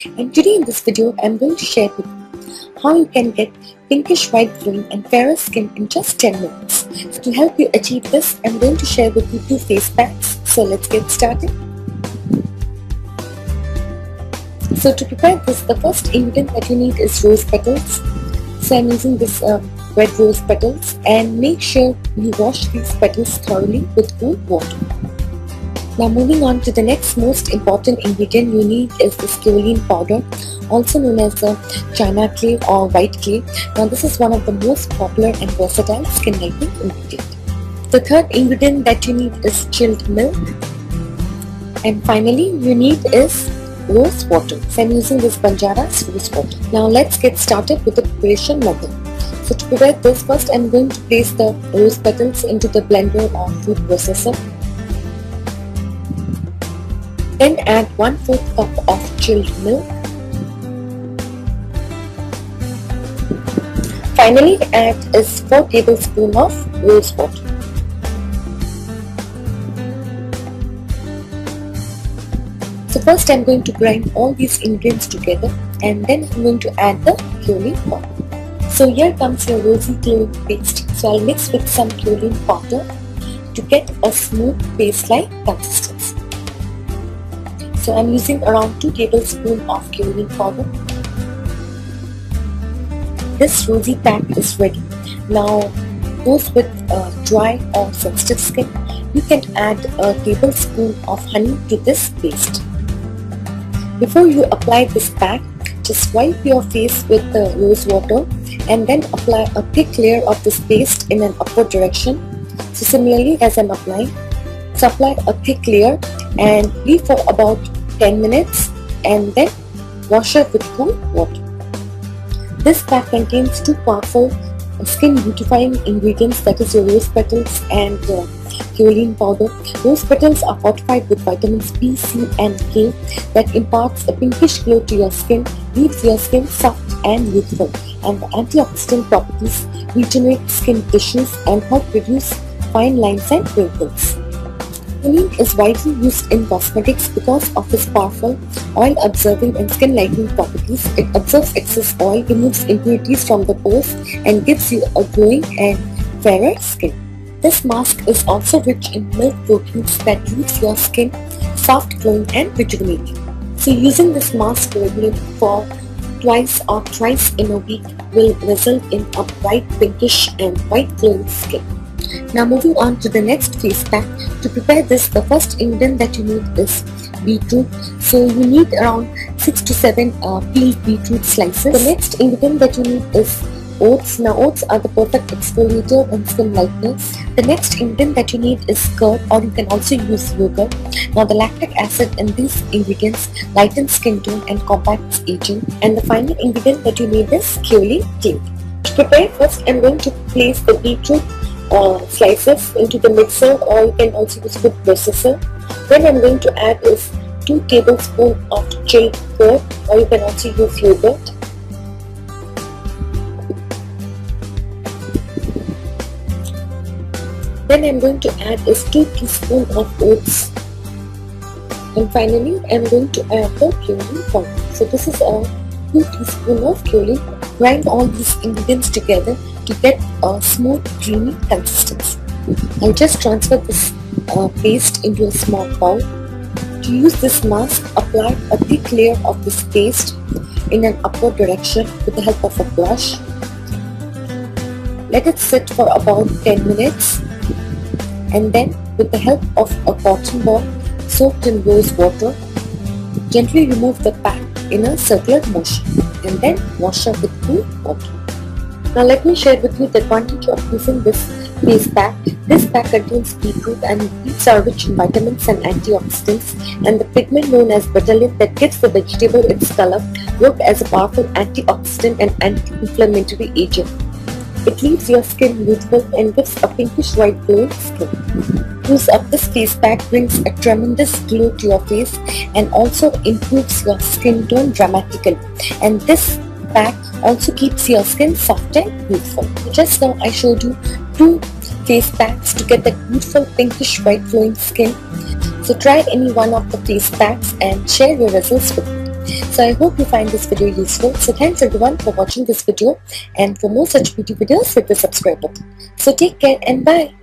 And today in this video I'm going to share with you how you can get pinkish white glowing and fairer skin in just 10 minutes. So to help you achieve this, I'm going to share with you 2 face packs. So let's get started. So to prepare this, the first ingredient that you need is rose petals. So I'm using this red rose petals, and make sure you wash these petals thoroughly with cool water. Now moving on to the next most important ingredient you need is this kaolin powder, also known as the china clay or white clay. Now this is one of the most popular and versatile skin lightening ingredient. The third ingredient that you need is chilled milk. And finally you need is rose water. So I'm using this Banjara's rose water. Now let's get started with the preparation method. So to prepare this, first I'm going to place the rose petals into the blender or food processor. Then add 1/4 cup of chilled milk. Finally add is 4 tablespoons of rose water. So first I'm going to grind all these ingredients together, and then I'm going to add the kaolin powder. So here comes your rosy glowing paste. So I'll mix with some kaolin powder to get a smooth paste-like consistency. So I'm using around 2 tablespoons of kaolin powder. This rosy pack is ready. Now those with dry or sensitive skin, you can add a tablespoon of honey to this paste. Before you apply this pack, just wipe your face with the rose water and then apply a thick layer of this paste in an upward direction. So similarly as I'm applying, so apply a thick layer and leave for about 10 minutes and then wash it with cool water. This pack contains 2 powerful skin beautifying ingredients, that is your rose petals and kaolin powder. Rose petals are fortified with vitamins B, C and K that imparts a pinkish glow to your skin, leaves your skin soft and youthful, and the antioxidant properties regenerate skin tissues and help reduce fine lines and wrinkles. Kaolin is widely used in cosmetics because of its powerful oil-absorbing and skin-lightening properties. It absorbs excess oil, removes impurities from the pores, and gives you a glowing and fairer skin. This mask is also rich in milk proteins that leaves your skin soft, glowing, and rejuvenating. So using this mask regularly for twice or thrice in a week will result in a bright pinkish and white glowing skin. Now moving on to the next face pack. To prepare this, the first ingredient that you need is beetroot. So you need around 6 to 7 peeled beetroot slices. The next ingredient that you need is oats. Now oats are the perfect exfoliator and skin lightener. The next ingredient that you need is curd, or you can also use yogurt. Now the lactic acid in these ingredients lightens skin tone and combats aging. And the final ingredient that you need is kaolin clay. To prepare, first I'm going to place the beetroot slices into the mixer, or you can also use food processor. Then I'm going to add is 2 tablespoons of chilled curd, or you can also use yogurt. Then I'm going to add is 2 teaspoons of oats, and finally I'm going to add the kaolin powder. So this is a 2 teaspoons of kaolin powder. Grind all these ingredients together to get a smooth, creamy consistency. I'll just transfer this paste into a small bowl. To use this mask, apply a thick layer of this paste in an upward direction with the help of a brush. Let it sit for about 10 minutes, and then with the help of a cotton ball soaked in rose water, gently remove the pack in a circular motion and then wash up with cool water. Now let me share with you the advantage of using this face pack. This pack contains beetroot, and beets are rich in vitamins and antioxidants, and the pigment known as betalain that gives the vegetable its color work as a powerful antioxidant and anti-inflammatory agent. It leaves your skin youthful and gives a pinkish white glowing skin. Use of this face pack brings a tremendous glow to your face and also improves your skin tone dramatically. And this pack also keeps your skin soft and youthful. Just now I showed you 2 face packs to get that beautiful pinkish white glowing skin. So try any one of the face packs and share your results with me. So I hope you find this video useful. So thanks everyone for watching this video, and for more such beauty videos hit the subscribe button. So take care and bye.